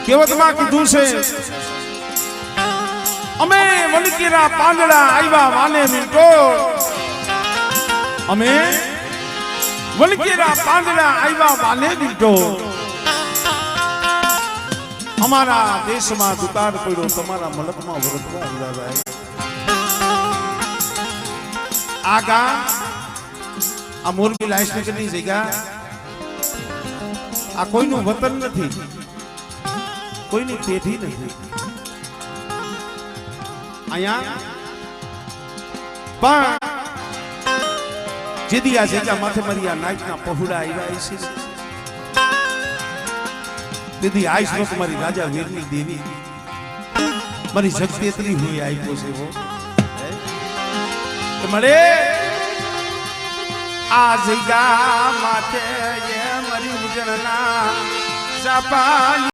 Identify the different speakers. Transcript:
Speaker 1: કેવતમાં કીધું છે અમે વલકીરા પાંદડા આવ્યા વાને મીઠો અમે વલકીરા પાંદડા આવ્યા વાને મીઠો અમારા દેશમાં દુકાળ પડ્યો તમારા મલકમાં વરતવા હીરાભાઈ આગા આ મોરબી લાઈસનગરની જગ્યા આ કોઈનું વતન નથી કોઈની પેઢી નથી અહીંયા પણ જેદી આ જગ્યા માથે મારી આ નાઈટના પહોળા આવ્યા છે દીદી આઈશ નો તમારી રાજા વીરની દેવી મારી જગતેતરી હું આવ્યો છે વો મળે આ જગ્યા માથે મારી ઉજળના સાપા